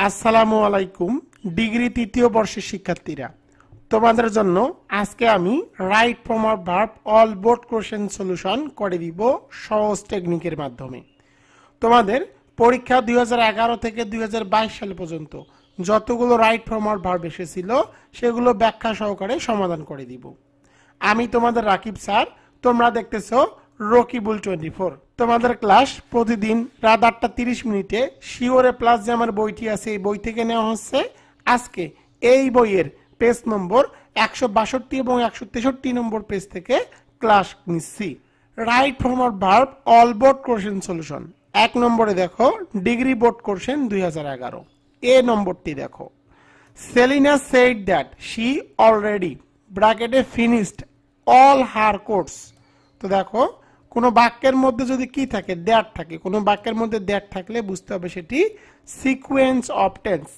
আসসালামু আলাইকুম ডিগ্রি তৃতীয় বর্ষের শিক্ষার্থীরা, তোমাদের জন্য আজকে আমি right form of verb all board question solution করে দিব সহজ টেকনিকের মাধ্যমে। তোমাদের পরীক্ষা 2011 থেকে 2022 সাল পর্যন্ত যতগুলো রাইট ফর্ম অফ ভার্ব এসেছিল সেগুলো ব্যাখ্যা সহকারে সমাধান করে দিব। আমি তোমাদের রাকিব স্যার, তোমরা দেখতেছো রকিবুল 24। তোমাদের ক্লাস প্রতিদিন রাত 8:30 শিওরে প্লাস যে আমার বইটি আছে এই বই থেকে নেওয়া হচ্ছে। আজকে এই বইয়ের পেজ নম্বর 162 এবং 163 নম্বর পেজ থেকে ক্লাস নিচ্ছি। Right form of verb all board question solution. 1 নম্বরে দেখো ডিগ্রি বোর্ড কোশ্চেন 2011। এ নম্বরটি দেখো, Selina said that she already ব্র্যাকেটে ফিনিশড অল হার কোর্স। তো দেখো কোনো বাক্যের মধ্যে যদি কি থাকে, দ্যাট থাকে, কোনো বাক্যের মধ্যে দ্যাট থাকলে বুঝতে হবে সেটি sequence of tense.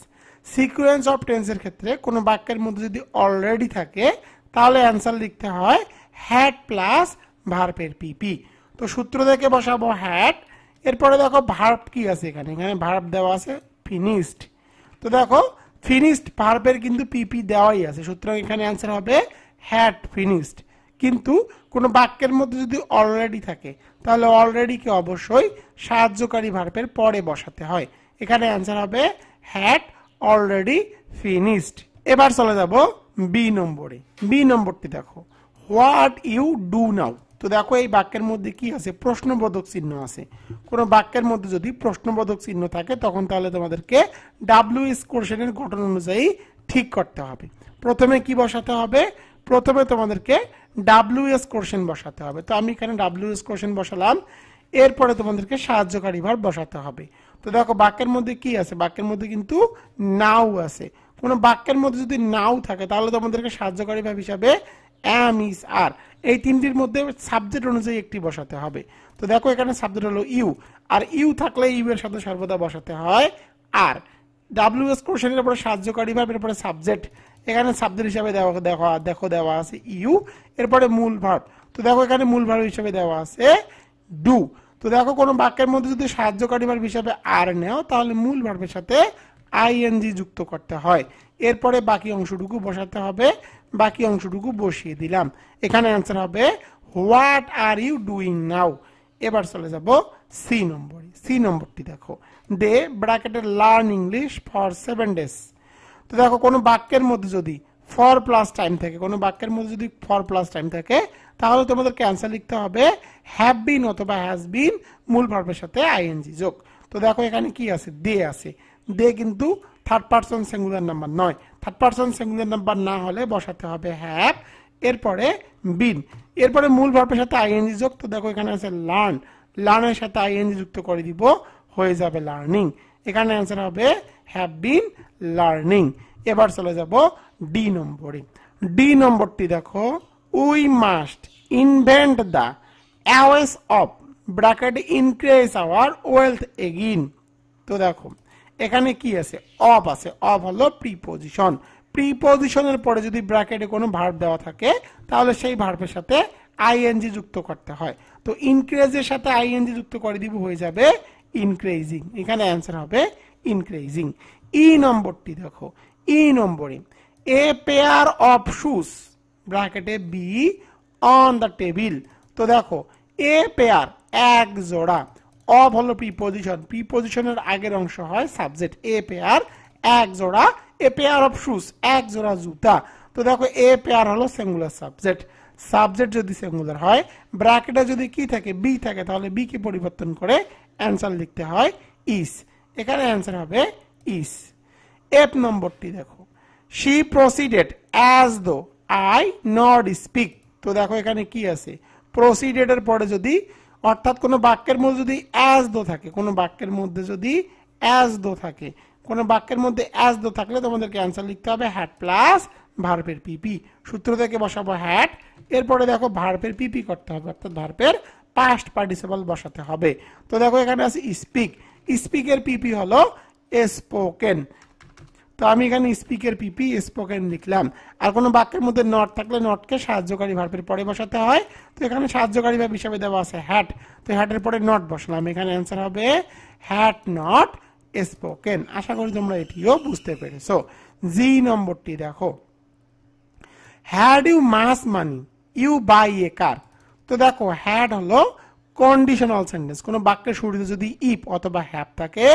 Sequence of টেন্সের ক্ষেত্রে কোনো বাক্যের মধ্যে যদি অলরেডি থাকে তাহলে অ্যান্সার লিখতে হয় হ্যাড প্লাস ভার্বের পিপি। তো সূত্র থেকে বসাবো হ্যাড, এরপরে দেখো ভার্ব কি আছে, এখানে ভার্ব দেওয়া আছে ফিনিশড। তো দেখো ফিনিশড ভার্বের কিন্তু পিপি দেওয়াই আছে, সুতরাং এখানে অ্যান্সার হবে হ্যাড ফিনিশড। কিন্তু কোনো বাক্যের মধ্যে যদি অলরেডি থাকে তাহলে অলরেডিকে অবশ্যই সাহায্যকারী ভার্বের পরে বসাতে হয়। এখানে অ্যান্সার হবে হ্যাড অলরেডি ফিনিশড। এবার চলে যাব বি নম্বরে। বি নম্বরটি দেখো, হোয়াট ইউ ডু নাও। তো দেখো এই বাক্যের মধ্যে কি আছে, প্রশ্নবোধক চিহ্ন আছে। কোনো বাক্যের মধ্যে যদি প্রশ্নবোধক চিহ্ন থাকে তখন তাহলে তোমাদেরকে ডাব্লিউএস কোশ্চেনের গঠন অনুযায়ী ঠিক করতে হবে। প্রথমে কি বসাতে হবে, প্রথমে তোমাদেরকে ডাব্লিউএস কোশ্চেন বসাতে হবে। তো আমি এখানে ডাব্লিউএস কোশ্চেন বসালাম, এরপরে তোমাদেরকে সাহায্যকারী ভার্ব বসাতে হবে। তো দেখো বাক্যের মধ্যে কি আছে, বাক্যের মধ্যে কিন্তু নাও আছে। কোনো বাক্যের মধ্যে যদি নাও থাকে তাহলে তোমাদেরকে সাহায্যকারী ভার্ব হিসাবে am, is, are এই তিনটির মধ্যে সাবজেক্ট অনুযায়ী একটি বসাতে হবে। তো দেখো এখানে সাবজেক্ট হলো ইউ, আর ইউ থাকলে ইউ এর সাথে সর্বদা বসাতে হয় আর। ডাব্লিউএস কোশ্চেনের উপরে সাহায্যকারী ভার্ব, এরপরে সাবজেক্ট। এখানে সাবজেক্ট হিসাবে দেওয়া আছে ইউ, এরপরে মূল ভার্ব। তো দেখো এখানে মূল ভার্ব হিসাবে দেওয়া আছে ডু। তো দেখো কোনো বাক্যের মধ্যে যদি সাহায্যকারী ভার্ব হিসাবে আর নেও তাহলে মূল ভার্বের সাথে আইএনজি যুক্ত করতে হয়, এরপরে বাকি অংশটুকু বসাতে হবে। বাকি অংশটুকু বসিয়ে দিলাম, এখানে অ্যান্সার হবে what are you doing now. এবার চলে যাব সি নম্বরে। সি নম্বরটি দেখো, দে ব্র্যাকেটে লার্ন ইংলিশ ফর 7 days। তো দেখো কোনো বাক্যের মধ্যে যদি ফর প্লাস টাইম থাকে, কোনো বাক্যের মধ্যে যদি ফর প্লাস টাইম থাকে তাহলে তোমাদেরকে অ্যান্সার লিখতে হবে হ্যাভ বিন অথবা হ্যাজ বিন মূল ভার্বের সাথে আইএনজি যোগ। তো দেখো এখানে কি আছে, দে আছে। দে কিন্তু থার্ড পারসন সিঙ্গুলার নাম্বার নয়, থার্ড পারসন সিঙ্গুলার নাম্বার না হলে বসাতে হবে হ্যাভ, এরপরে বিন, এরপরে মূল ভার্বের সাথে আইএনজি যোগ। তো দেখো এখানে আছে লার্ন, লার্নের সাথে আইএনজি যুক্ত করে দিব, হয়ে যাবে লার্নিং। এখানে অ্যান্সার হবে হ্যাভ বিন লার্নিং। এবার চলে যাব ডি নম্বরে। ডি নম্বরটি দেখো, we must invent the ways of bracket increase our wealth again. তো দেখো এখানে কি আছে, অফ আছে। অফ হলো প্রিপোজিশন। প্রিপোজিশনের পরে যদি ব্র্যাকেটে কোনো ভার্ব দেওয়া থাকে তাহলে সেই ভার্বের সাথে আইএনজি যুক্ত করতে হয়। তো ইনক্রিজের সাথে আইএনজি যুক্ত করে দিব, হয়ে যাবে ইনক্রিজিং। এখানে অ্যান্সার হবে ইনক্রিজিং। ই নম্বরটি দেখো, ই নম্বরে এ পেয়ার অফ শুজ ব্র্যাকেটে বি অন দ্য টেবিল। তো দেখো এ পেয়ার এক জোড়া, অফ হলো প্রিপোজিশন, প্রিপোজিশনের আগের অংশ হয় সাবজেক্ট। এ পেয়ার এক জোড়া, এ পেয়ার অফ শুজ এক জোড়া জুতা। তো দেখো এ পেয়ার হলো সিঙ্গুলার সাবজেক্ট। সাবজেক্ট যদি সিঙ্গুলার হয়, ব্র্যাকেটে যদি কি থাকে, বি থাকে, তাহলে বি কে পরিবর্তন করে অ্যান্সার লিখতে হয় ইস। এখানে অ্যান্সার হবে ইস। এফ নম্বরটি দেখো, she proceeded as though I not speak. তো দেখো এখানে কি আছে, প্রসিডেডের পরে যদি, অর্থাৎ কোনো বাক্যের মধ্যে যদি অ্যাজ দো থাকে, কোনো বাক্যের মধ্যে যদি অ্যাজ দো থাকে, কোনো বাক্যের মধ্যে অ্যাজ দো থাকলে তোমাদেরকে অ্যান্সার লিখতে হবে হ্যাড প্লাস ভার্বের পিপি। সূত্র থেকে বসাবো হ্যাড, এরপরে দেখো ভার্বের পিপি করতে হবে, অর্থাৎ ভার্বের পাস্ট পার্টিসিপল বসাতে হবে। তো দেখো এখানে আছে স্পিক, স্পিকের পিপি হলো স্পোকেন। তো আমি এখানে স্পিকের পিপি স্পোকেন লিখলাম। আর কোনো বাক্যের মধ্যে নট থাকলে নটকে সাহায্যকারী ভার্বের পরে বসাতে হয়। তো এখানে সাহায্যকারী ভার্ব হিসাবে দেওয়া আছে হ্যাট, তো হ্যাটের পরে নট বসলাম। এখানে অ্যান্সার হবে হ্যাট নট স্পোকেন। আশা করি তোমরা এটিও বুঝতে পেরেছো। জি নম্বরটি দেখো, had you much money you buy a car. তো দেখো হ্যাড হলো কন্ডিশনাল সেন্টেন্স। কোন বাক্যের শুরুতে যদি ইফ অথবা হ্যাভ থাকে,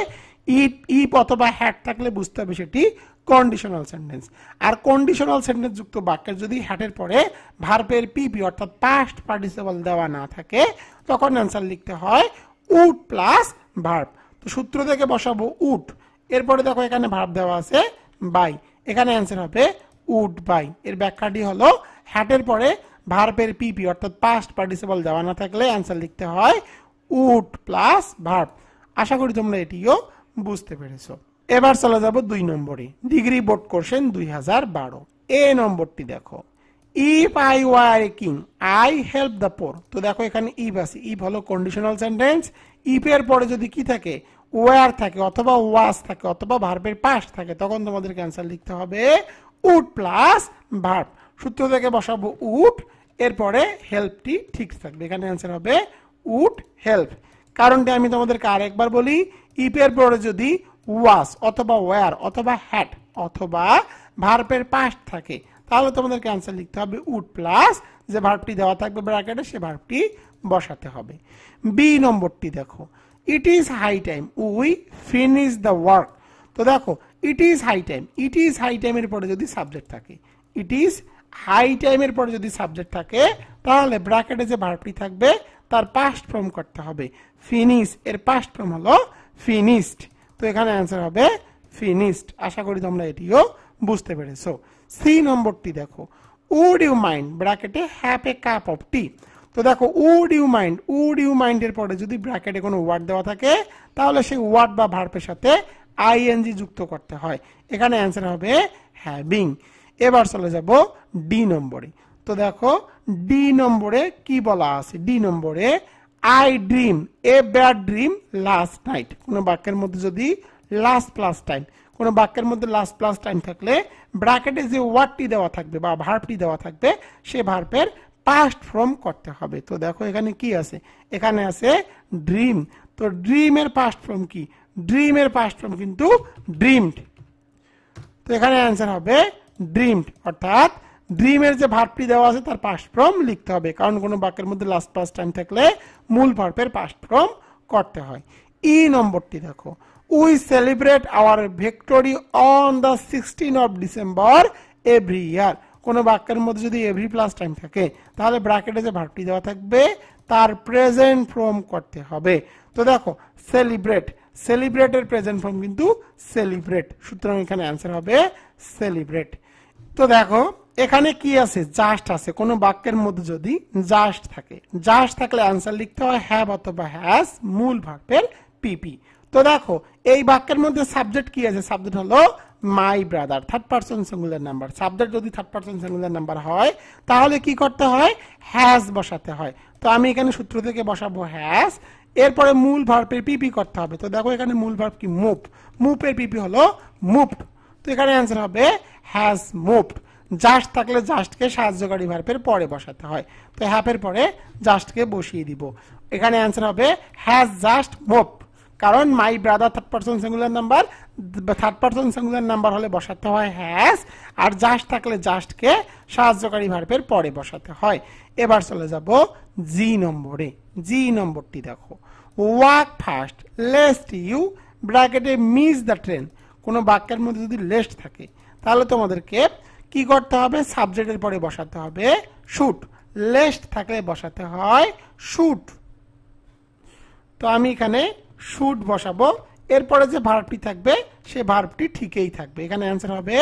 ইফ অথবা হ্যাড থাকলে বুঝতে হবে সেটি কন্ডিশনাল সেন্টেন্স। আর কন্ডিশনাল সেন্টেন্স যুক্ত বাক্যের যদি হ্যাডের পরে ভার্বের পিপি অর্থাৎ পাস্ট পার্টিসিপল দেওয়া না থাকে, তখন অ্যান্সার লিখতে হয় উড প্লাস ভার্ব। তো সূত্র থেকে বসাবো উড, এরপরে দেখো এখানে ভার্ব দেওয়া আছে বাই, এখানে অ্যান্সার হবে উড বাই। এর ব্যাখ্যাটি হলো হ্যাডের পরে ভার্বের পিপি অর্থাৎ পাস্ট পার্টিসিপল দেওয়া না থাকলে অ্যান্সার লিখতে হয় উড প্লাস ভার্ব। আশা করি তোমরা এটিও বুঝতে পেরেছো। এবার চলে যাব 2 নম্বরে, ডিগ্রি বোর্ড কোশ্চেন 2012। এ নম্বরটি দেখো, if I were a king I help the poor. তো দেখো এখানে ইফ আছে, ইফ হলো কন্ডিশনাল সেন্টেন্স। ইফ এর পরে যদি কি থাকে, ওয়ার থাকে অথবা ওয়াজ থাকে অথবা ভার্বের পাস্ট থাকে, তখন তোমাদেরকে অ্যান্সার লিখতে হবে উড প্লাস ভার্ব। সূত্র থেকে বসাবো উড, এরপরে হেল্পটি ঠিক থাকবে, এখানে অ্যান্সার হবে উড হেল্প। কারণটি আমি তোমাদেরকে আরেকবার বলি, ইফ এর পরে যদি ওয়াজ অথবা ওয়ার অথবা হ্যাড অথবা ভার্বের পাস্ট থাকে, তাহলে তোমাদেরকে অ্যান্সার লিখতে হবে উড প্লাস যে ভার্বটি দেওয়া থাকবে ব্র্যাকেটে, সে ভার্বটি বসাতে হবে। বি নম্বরটি দেখো, it is high time we finish the work. তো দেখো it is high time, it is high টাইমের পরে যদি সাবজেক্ট থাকে, ইট ইজ হাই টাইমের পরে যদি সাবজেক্ট থাকে, তাহলে ব্র্যাকেটে যে ভার্বটি থাকবে তার পাস্ট ফর্ম করতে হবে ফিনিশ, এর পাস্ট ফর্ম হলো ফিনিশড। তো এখানে অ্যান্সার হবে ফিনিশড। আশা করি তোমরা এটিও বুঝতে পেরেছো। সি নম্বরটি দেখো, উড ইউ মাইন্ড ব্র্যাকেটে have a cup of tea. তো দেখো উড ইউ মাইন্ড এর পরে যদি ব্র্যাকেটে কোনো ওয়ার্ড দেওয়া থাকে, তাহলে সেই ওয়ার্ড বা ভার্বের সাথে আইএনজি যুক্ত করতে হয়, এখানে অ্যান্সার হবে হ্যাভিং। এবার চলে যাব ডি নম্বরে। তো দেখো ডি নম্বরে কি বলা আছে, ডি নম্বরে I dream a bad dream last night. কোনো বাক্যের মধ্যে যদি লাস্ট প্লাস টাইম, কোনো বাক্যের মধ্যে লাস্ট প্লাস টাইম থাকলে ব্র্যাকেটে যে ওয়ার্ডটি দেওয়া থাকবে বা ভার্বটি দেওয়া থাকবে, সে ভার্বের পাস্ট ফর্ম করতে হবে। তো দেখো এখানে কি আছে, এখানে আছে ড্রিম। তো ড্রিমের পাস্ট ফর্ম কি, ড্রিমের পাস্ট ফর্ম কিন্তু ড্রিমড। তো এখানে অ্যান্সার হবে ড্রিমড, অর্থাৎ ড্রিমের যে ভার্বটি দেওয়া আছে তার পাস্ট ফর্ম লিখতে হবে, কারণ কোনো বাক্যের মধ্যে লাস্ট প্লাস টাইম থাকলে মূল ভার্বের পাস্ট ফর্ম করতে হয়। ই নম্বরটি দেখো, we celebrate our victory on the 16 of December every year. কোনো বাক্যের মধ্যে যদি এভরি প্লাস টাইম থাকে, তাহলে ব্র্যাকেটে যে ভার্বটি দেওয়া থাকবে তার প্রেজেন্ট ফর্ম করতে হবে। তো দেখো সেলিব্রেট, সেলিব্রেটের প্রেজেন্ট ফর্ম কিন্তু সেলিব্রেট, সুতরাং এখানে অ্যান্সার হবে সেলিব্রেট। তো দেখো এখানে কি আছে, জাস্ট আছে। কোনো বাক্যের মধ্যে যদি জাস্ট থাকে, জাস্ট থাকলে অ্যান্সার লিখতে হয় হ্যাভ অথবা হ্যাজ, মূল ভার্বের পিপি। তো দেখো এই বাক্যের মধ্যে সাবজেক্ট কি আছে, সাবজেক্ট হলো my brother, third person singular number. Subject যদি থার্ড পারসন সিঙ্গুলার নাম্বার হয়, তাহলে কি করতে হয়, হ্যাজ বসাতে হয়। তো আমি এখানে সূত্র থেকে বসাবো হ্যাজ, এরপরে মূল ভার্বের পিপি করতে হবে। তো দেখো এখানে মূল ভার্ব কি মুভ, মুভের পিপি হলো মুভড। তো এখানে অ্যান্সার হবে হ্যাজ মুভড। জাস্ট থাকলে জাস্টকে সাহায্যকারী ভার্বের পরে বসাতে হয়, তো হ্যাভের পরে জাস্টকে বসিয়ে দিব। এখানে অ্যান্সার হবে হ্যাজ জাস্ট মুভড, কারণ my brother third person singular number, third person singular number হলে বসাতে হয় হ্যাজ, আর জাস্ট থাকলে জাস্টকে সাহায্যকারী ভার্বের পরে বসাতে হয়। এবার চলে যাব জি নম্বরে। জি নম্বরটি দেখো, ওয়াক ফাস্ট লেস্ট ইউ ব্র্যাকেটে মিস দ্য ট্রেন। কোনো বাক্যের মধ্যে যদি লেস্ট থাকে, তাহলে তোমাদেরকে কি করতে হবে, সাবজেক্টের পরে বসাতে হবে শুট, লেস্ট থাকলে বসাতে হয় শুট। তো আমি এখানে শুট বসাবো, এরপরে যে ভার্বটি থাকবে সে ভার্বটি ঠিকই থাকবে, এখানে অ্যান্সার হবে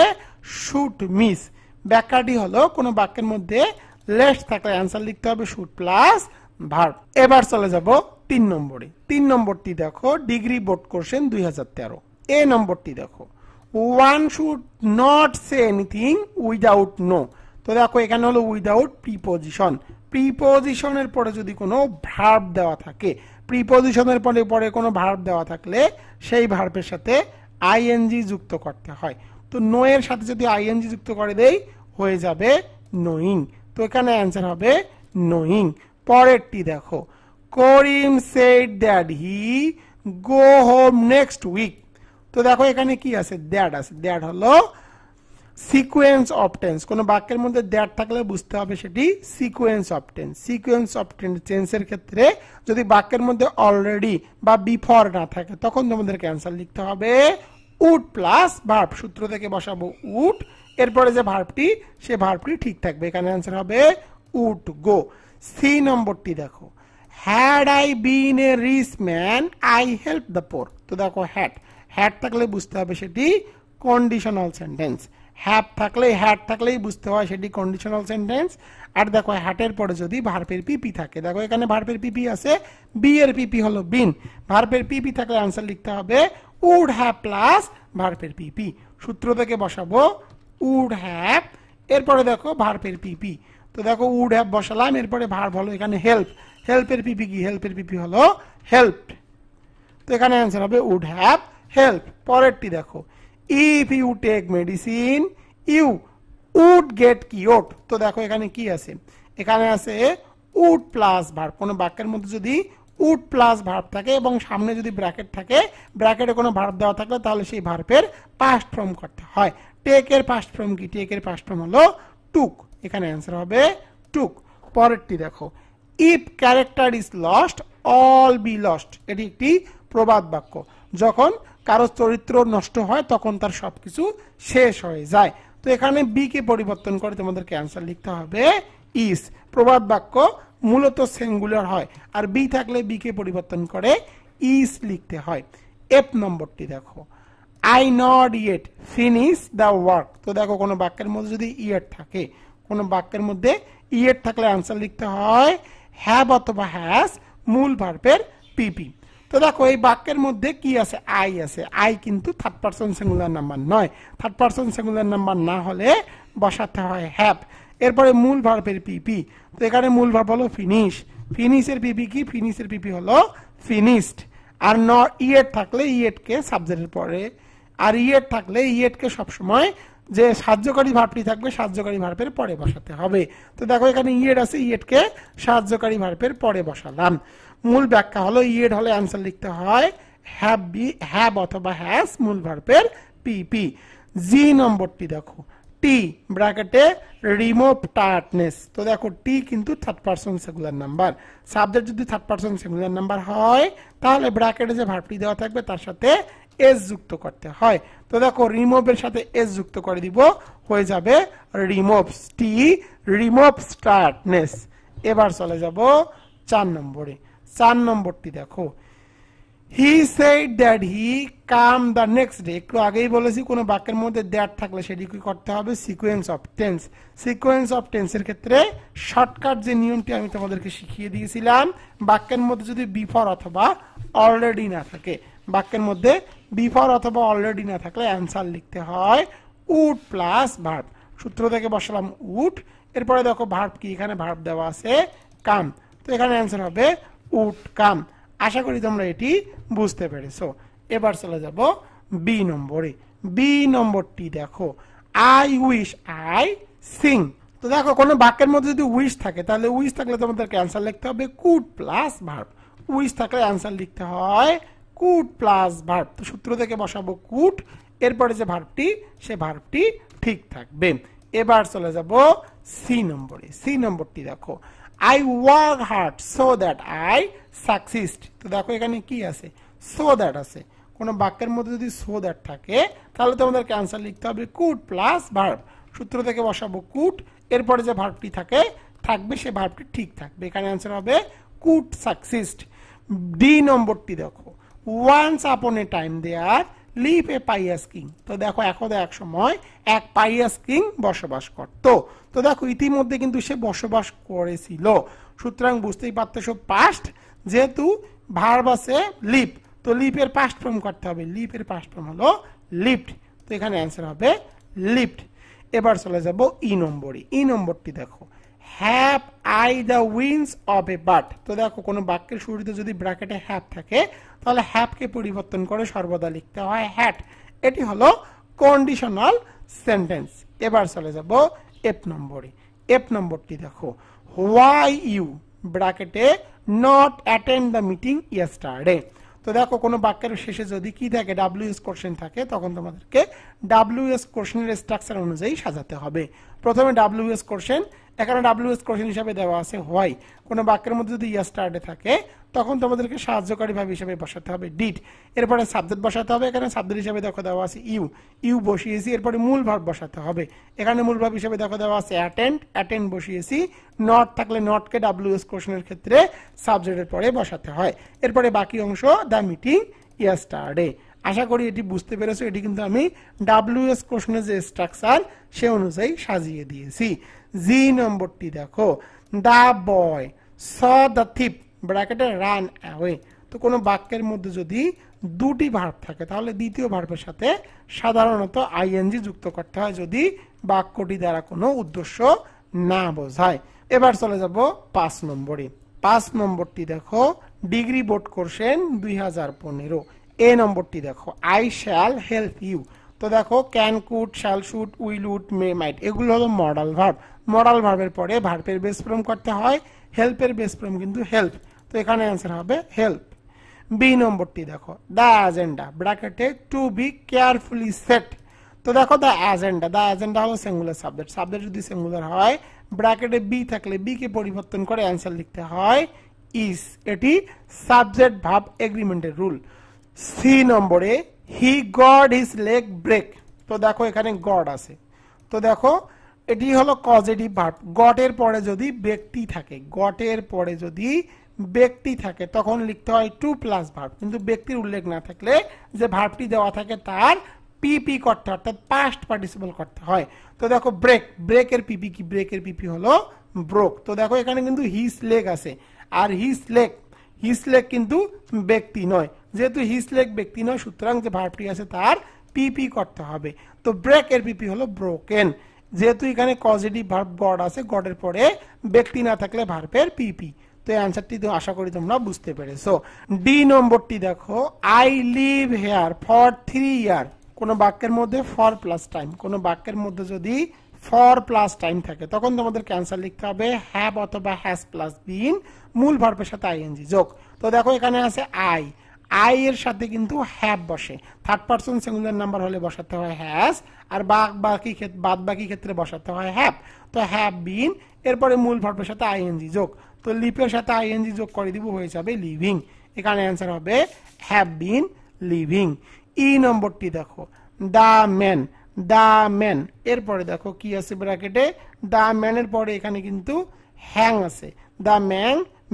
শুট মিস। ব্যাখ্যাটি হলো কোনো বাক্যের মধ্যে লেস্ট থাকলে অ্যান্সার লিখতে হবে শুট প্লাস ভার্ব। এবার চলে যাব 3 নম্বরে। 3 নম্বরটি দেখো, ডিগ্রি বোর্ড কোশ্চেন 2013। এ নম্বরটি দেখো, one should not say anything without no. তো দেখো এখানে হলো উইদাউট প্রিপোজিশন। প্রিপোজিশনের পরে যদি কোনো ভার্ব দেওয়া থাকে, প্রিপোজিশনের পরে কোনো ভার্ব দেওয়া থাকলে সেই ভার্বের সাথে আইএনজি যুক্ত করতে হয়। তো নো এর সাথে যদি আইএনজি যুক্ত করে দেই, হয়ে যাবে নোয়িং। তো এখানে অ্যান্সার হবে নোয়িং। পরেরটি দেখো, Karim said that he go home next week. তো দেখো এখানে কি আছে, দ্যাট আছে। দ্যাট হলো সিকোয়েন্স অফ টেন্স। কোন বাক্যের মধ্যে দ্যাট থাকলে বুঝতে হবে সেটি sequence of tense. Sequence of টেন্সের ক্ষেত্রে যদি বাক্যের মধ্যে অলরেডি বা বিফোর না থাকে তখন তোমাদেরকে অ্যান্সার লিখতে হবে উড প্লাস ভার্ব। সূত্র থেকে বসাবো উড, এরপরে যে ভার্বটি সে ভার্বটি ঠিক থাকবে। এখানে অ্যান্সার হবে উড গো। সি নম্বরটি দেখো, had I been a rich man I help the poor. তো দেখো হ্যাড থাকলে বুঝতে হবে সেটি কন্ডিশনাল সেন্টেন্স। হ্যাড থাকলেই বুঝতে হয় সেটি কন্ডিশনাল সেন্টেন্স। আর দেখো হ্যাটের পরে যদি ভার্বের পিপি থাকে, দেখো এখানে ভার্বের পিপি আছে, বি এর পিপি হলো বিন। ভার্বের পিপি থাকলে আনসার লিখতে হবে উড হ্যাভ প্লাস ভার্বের পিপি। সূত্র থেকে বসাবো উড হ্যাভ, এরপরে দেখো ভার্বের পিপি। তো দেখো উড হ্যাভ বসালাম, এরপরে ভার্ব হলো এখানে হেল্প। হেল্পের পিপি কি, হেল্পের পিপি হলো হেল্পড। তো এখানে অ্যান্সার হবে উড হ্যাভ হেল্প। পরেরটি দেখো, if you take medicine you would get cure. তো দেখো এখানে কি আছে, এখানে আছে উড প্লাস ভার্ব। কোনো বাক্যের মধ্যে যদি উড প্লাস ভার্ব থাকে এবং সামনে যদি ব্র্যাকেট থাকে, ব্র্যাকেটে কোনো ভার্ব দেওয়া থাকলে তাহলে সেই ভার্বের পাস্ট ফর্ম করতে হয়। টেক এর পাস্ট ফর্ম কি, টেক এর পাস্ট ফর্ম হলো টুক। এখানে অ্যান্সার হবে টুক। পরেরটি দেখো, if character is lost all B lost. এটি একটি প্রবাদ বাক্য। যখন কারো চরিত্র নষ্ট হয় তখন তার সবকিছু শেষ হয়ে যায়। তো এখানে বি কে পরিবর্তন করে তোমাদেরকে অ্যান্সার লিখতে হবে ইজ। প্রবাদ বাক্য মূলত সিঙ্গুলার হয়, আর বি থাকলে বি কে পরিবর্তন করে ইজ লিখতে হয়। এফ নম্বরটি দেখো, I not yet finish the work. তো দেখো কোনো বাক্যের মধ্যে যদি ইয়েট থাকে, কোনো বাক্যের মধ্যে ইয়েট থাকলে অ্যান্সার লিখতে হয় হ্যাভ অথবা হ্যাজ মূল ভার্বের পিপি। তো দেখো এই বাক্যের মধ্যে কি আছে, আই আছে। আই কিন্তু থার্ড পারসন সিঙ্গুলার নাম্বার নয়। থার্ড পারসন সিঙ্গুলার নাম্বার না হলে বসাতে হয় হ্যাভ। এরপরে মূল ভার্বের পিপি। তো এখানে মূল ভার্ব হলো ফিনিশ। ফিনিশের পিপি কি, ফিনিশের পিপি হলো ফিনিশড। আর ইয়েট থাকলে ইয়েটকে সাবজেক্টের পরে, আর ইয়েট থাকলে ইয়েটকে সবসময় যে সাহায্যকারী ভার্বটি থাকবে সাহায্যকারী ভার্বের পরে বসাতে হবে। তো দেখো এখানে ইয়েট আছে, ইয়েটকে সাহায্যকারী ভার্বের পরে বসালাম। মূল ব্যাখ্যা হলো ইয়েট হলে অ্যান্সার লিখতে হয় হ্যাভ অথবা হ্যাজ মূল ভার্বের পিপি। জি নম্বরটি দেখো, টি ব্র্যাকেটে রিমুভ টায়ার্ডনেস। তো দেখো টি কিন্তু third person singular number. Subject যদি থার্ড পারসন সিঙ্গুলার নাম্বার হয় তাহলে ব্র্যাকেটে যে ভার্বটি দেওয়া থাকবে তার সাথে এস যুক্ত করতে হয়। তো দেখো রিমুভের সাথে এস যুক্ত করে দিব, হয়ে যাবে রিমুভস। টি রিমুভস টায়ার্ডনেস। এবার চলে যাব 4 নম্বরে। 4 নম্বরটি দেখো, he said that he come the next day. একটু আগেই বলেছি কোনো বাক্যের মধ্যে দ্যাট থাকলে সেটি কি করতে হবে sequence of tense. Sequence of টেন্সের ক্ষেত্রে শর্টকাট যে নিয়মটি আমি তোমাদেরকে শিখিয়ে দিয়েছিলাম, বাক্যের মধ্যে যদি বিফোর অথবা অলরেডি না থাকে, বাক্যের মধ্যে বিফোর অথবা অলরেডি না থাকলে অ্যান্সার লিখতে হয় উড প্লাস ভার্ব। সূত্র থেকে বসালাম উড, এরপরে দেখো ভার্ব কি, এখানে ভার্ব দেওয়া আছে কাম। তো এখানে অ্যান্সার হবে উড কাম। আশা করি তোমরা এটি বুঝতে পেরেছো। এবার চলে যাব বি নম্বরে। বি নম্বরটি দেখো, আই উইশ আই সিং। তো দেখো কোনো বাক্যের মধ্যে যদি উইশ থাকে তাহলে উইশ থাকলে তোমাদেরকে অ্যান্সার লিখতে হবে কুড প্লাস ভার্ব। উইশ থাকলে অ্যান্সার লিখতে হয় কুড প্লাস ভার্ব। তো সূত্র থেকে বসাবো কুড, এরপরে যে ভার্বটি সে ভার্বটি ঠিক থাকবে। এবার চলে যাব সি নম্বরে। সি নম্বরটি দেখো, I work hard so that I succeed. তো দেখো এখানে কি আছে, so that আছে। কোনো বাক্যের মধ্যে যদি so that থাকে তাহলে তোমাদেরকে অ্যান্সার লিখতে হবে could প্লাস ভার্ব। সূত্র থেকে বসাবো could, এরপরে যে ভার্বটি থাকবে সে ভার্বটি ঠিক থাকবে। এখানে অ্যান্সার হবে could succeed। ডি নম্বরটি দেখো, once upon a time there lived a pious king. তো দেখো একদা এক সময় এক পাইয়াস কিং বসবাস করত। তো দেখো ইতিমধ্যে কিন্তু সে বসবাস করেছিল, সুতরাং বুঝতেই পারতেছো পাস্ট, যেহেতু ভার্ব আছে লিভ, তো লিভের পাস্ট ফর্ম করতে হবে। লিভের পাস্ট ফর্ম হলো লিভড। তো এখানে অ্যান্সার হবে লিভড। এবার চলে যাব ই নম্বরে। ই নম্বরটি দেখো, have I the wings of a bird. তো দেখো কোনো বাক্যের শুরুতে যদি ব্র্যাকেটে হ্যাভ থাকে তাহলে হ্যাভকে পরিবর্তন করে সর্বদা লিখতে হয় হ্যাট। এটি হলো কন্ডিশনাল সেন্টেন্স। এবার চলে যাব এফ নম্বরে। এফ নম্বরটি দেখো, হোয়াই ইউ ব্র্যাকেটে not attend the meeting yesterday. তো তো দেখো কোনো বাক্যের শেষে যদি কি থাকে ডাব্লিউএস কোশ্চেন থাকে তখন তোমাদেরকে ডাব্লিউএস কোশ্চেনের স্ট্রাকচার অনুযায়ী সাজাতে হবে। প্রথমে ডাব্লিউএস কোশ্চেন, এখানে ডাব্লিউএস কোশ্চেন হিসাবে দেওয়া আছে হোয়াই। কোনো বাক্যের মধ্যে যদি স্টার্টে থাকে তখন তোমাদেরকে সাহায্যকারী ভাব হিসেবে বসাতে হবে ডিড। এরপরে সাবজেক্ট বসাতে হবে, এখানে সাবজেক্ট হিসেবে দেখো দেওয়া আছে ইউ বসিয়েছি। এরপরে মূল ভার্ব বসাতে হবে, এখানে মূল ভার্ব হিসেবে দেখো দেওয়া আছে অ্যাটেন্ড বসিয়েছি। নট থাকলে নটকে ডাব্লিউএস কোশ্চেনের ক্ষেত্রে সাবজেক্টের পরে বসাতে হয়। এরপরে বাকি অংশ দ্য মিটিং স্টার্টে। আশা করি এটি বুঝতে পেরেছো। এটি কিন্তু আমি ডাব্লিউএস কোশ্চেনের যে স্ট্রাকচার সে অনুযায়ী সাজিয়ে দিয়েছি। জি নম্বরটি দেখো, the boy saw the thief ব্র্যাকেটে রান অ্যাওয়ে। তো কোনো বাক্যের মধ্যে যদি দুটি ভার্ব থাকে তাহলে দ্বিতীয় ভার্বের সাথে সাধারণত আইএনজি যুক্ত করতে হয় যদি বাক্যটি দ্বারা কোনো উদ্দেশ্য না বোঝায়। এবার চলে যাব 5 নম্বরে। 5 নম্বরটি দেখো, ডিগ্রি বোর্ড কোশ্চেন 2015। এ নম্বরটি দেখো, আই শ্যাল হেল্প ইউ। তো দেখো can, could, shall, should, will, would, may, might এগুলো হলো মডাল ভার্ব। মডাল ভার্বের পরে ভার্বের বেস ফর্ম করতে হয়, হেল্পের বেস ফর্ম কিন্তু হেল্প। তো এখানে অ্যান্সার হবে হেল্প। বি নম্বরটি দেখো, দ্য এজেন্ডা ব্র্যাকেটে টু বি কেয়ারফুলি সেট। তো দেখো দ্য এজেন্ডা হলো সিঙ্গুলার সাবজেক্ট। সাবজেক্ট যদি সিঙ্গুলার হয় ব্র্যাকেটে বি থাকলে বি কে পরিবর্তন করে অ্যান্সার লিখতে হয় ইস। এটি সাবজেক্ট ভার্ব এগ্রিমেন্টের রুল। সি নম্বরে, he got his leg break. তো দেখো এখানে গড আছে, তো দেখো এটি হলো কজেটিভ ভার্ব। গটের পরে যদি ব্যক্তি থাকে, গটের পরে যদি ব্যক্তি থাকে তখন লিখতে হয় টু প্লাস ভার্ব। কিন্তু ব্যক্তির উল্লেখ না থাকলে যে ভার্বটি দেওয়া থাকে তার পিপি করতে হয়, অর্থাৎ পাস্ট পার্টিসিপল করতে হয়। তো দেখো ব্রেকের পিপি কি? ব্রেকের পিপি হলো ব্রোক। তো দেখো এখানে কিন্তু হিজ লেগ আছে, আর হিজ লেগ কিন্তু ব্যক্তি নয়। যেহেতু হিজ লেগ ব্যক্তি নয় সুতরাং যে ভার্বটি আছে তার পিপি করতে হবে। তো ব্রেকের পিপি হলো ব্রোকেন। যেহেতু এখানে পজিটিভ ভার্ব গড আছে, গডের পরে ব্যক্তি না থাকলে ভার্বের পিপি। তো এই অ্যানসারটি তো আশা করি তোমরা বুঝতে পেরেছো। ডি নম্বরটি দেখো, আই লিভ হেয়ার ফর 3 ইয়ার। কোন বাক্যের মধ্যে ফর প্লাস টাইম, কোন বাক্যের মধ্যে যদি ফর প্লাস টাইম থাকে তখন তোমাদের ক্যান্সার লিখতে হবে হ্যাভ অথবা হ্যাজ প্লাস বিন, মূল ভার্বের সাথে আইএনজি যোগ। তো দেখো এখানে আছে আই এর সাথে কিন্তু হ্যাভ বসে। থার্ড পারসন সিঙ্গুলার নাম্বার হলে বসাতে হয় হ্যাজ, আর বাদ বাকি ক্ষেত্রে বসাতে হয় হ্যাভ। তো হ্যাভ বিন, এরপরে মূল ভার্বের সাথে আইএনজি যোগ। তো লিপের সাথে আইএনজি যোগ করে দিব, হয়ে যাবে লিভিং। এখানে অ্যান্সার হবে হ্যাভ বিন লিভিং। ই নম্বরটি দেখো, দ্য ম্যান এরপরে দেখো কি আছে ব্র্যাকেটে, দ্য ম্যানের পরে এখানে কিন্তু হ্যাং আছে। The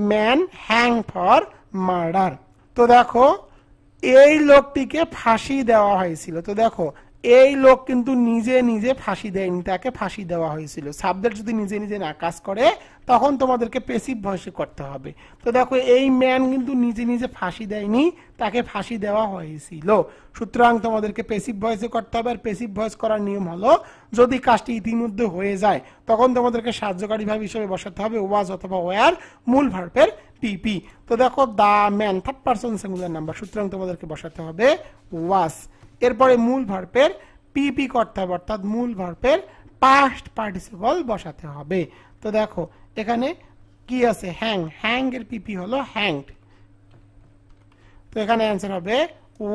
man hang for murder. তো দেখো এই লোকটিকে ফাঁসি দেওয়া হয়েছিল। তো দেখো এই লোক কিন্তু নিজে ফাঁসি দেয়নি, তাকে ফাঁসি দেওয়া হয়েছিল। সাবজেক্ট যদি নিজে না কাজ করে তখন তোমাদেরকে প্যাসিভ ভয়েসে করতে হবে। তো দেখো এই ম্যান কিন্তু নিজে ফাঁসি দেয়নি, তাকে ফাঁসি দেওয়া হয়েছিল। সুতরাং তোমাদেরকে প্যাসিভ ভয়েসে করতে হবে। আর প্যাসিভ ভয়েস করার নিয়ম হলো যদি কাজটি ইতিমধ্যে হয়ে যায় তখন তোমাদেরকে সাহায্যকারী ভাব হিসেবে বসাতে হবে ওয়াজ অথবা ওয়ার, মূল ভার্বের পিপি। তো দেখো the man third person singular number, সুতরাং তোমাদেরকে বসাতে হবে ওয়াজ। এরপরে মূল ভার্বের পিপি করতে হবে, অর্থাৎ মূল ভার্বের পাস্ট পার্টিসিপল বসাতে হবে। তো দেখো এখানে কি আছে, হ্যাং এর পিপি হলো হ্যাংড। তো এখানে অ্যান্সার হবে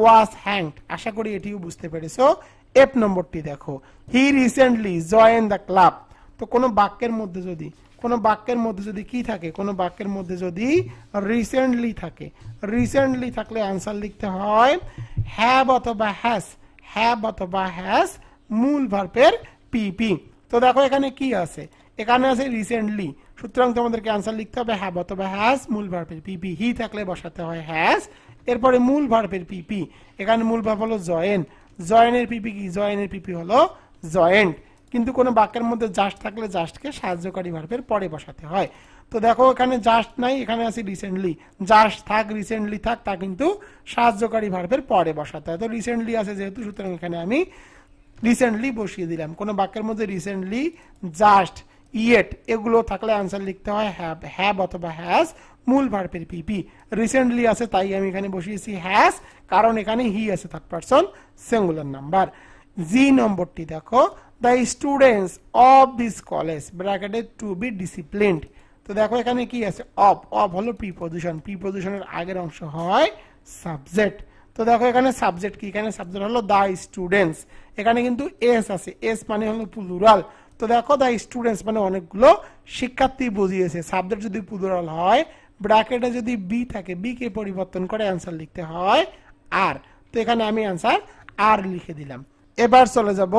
ওয়াজ হ্যাংড। আশা করি এটিও বুঝতে পেরেছো। এফ নম্বরটি দেখো, হি রিসেন্টলি জয়েন দ্য ক্লাব। তো কোনো বাক্যের মধ্যে যদি কি থাকে, কোনো বাক্যের মধ্যে যদি রিসেন্টলি থাকলে অ্যান্সার লিখতে হয় হ্যাভ অথবা হ্যাজ, মূল ভার্বের পিপি। তো দেখো এখানে কি আছে, এখানে আছে রিসেন্টলি, সুতরাং তোমাদেরকে অ্যান্সার লিখতে হবে হ্যাভ অথবা হ্যাজ, মূল ভার্বের পিপি। হি থাকলে বসাতে হয় হ্যাজ, এরপরে মূল ভার্বের পিপি। এখানে মূল ভার্ব হলো জয়েনের পিপি কি? জয়েনের পিপি হলো জয়েন্ট। কিন্তু কোনো বাক্যের মধ্যে জাস্ট থাকলে জাস্টকে সাহায্যকারী ভার্বের পরে বসাতে হয়। তো দেখো এখানে জাস্ট নাই, এখানে আছে রিসেন্টলি। জাস্ট থাক রিসেন্টলি থাক তা কিন্তু সাহায্যকারী ভার্বের পরে বসাতে হয়। তো রিসেন্টলি আছে যেহেতু সুতরাং এখানে আমি রিসেন্টলি বসিয়ে দিলাম। কোনো বাক্যের মধ্যে রিসেন্টলি, জাস্ট, ইয়েট এগুলো থাকলে আনসার লিখতে হয় হ্যাভ অথবা হ্যাজ, মূল ভার্বের পিপি। রিসেন্টলি আছে তাই আমি এখানে বসিয়েছি হ্যাজ, কারণ এখানে হি আছে third person singular number. G নম্বরটি দেখো, the students of this college ব্র্যাকেটে টু বি ডিসিপ্লিনড। তো দেখো এখানে কি আছে, অফ হলো প্রিপজিশনের আগের অংশ হয় সাবজেক্ট। তো দেখো এখানে সাবজেক্ট কি, এখানে সাবজেক্ট হলো দ্য স্টুডেন্টস, এখানে কিন্তু এস আছে, এস মানে হলো প্লুরাল। তো দেখো দ্য স্টুডেন্টস মানে অনেকগুলো শিক্ষার্থী বুঝিয়েছে। সাবজেক্ট যদি প্লুরাল হয়, ব্র্যাকেটে যদি বি থাকে, বি কে পরিবর্তন করে অ্যান্সার লিখতে হয় আর। তো এখানে আমি অ্যান্সার আর লিখে দিলাম। এবার চলে যাব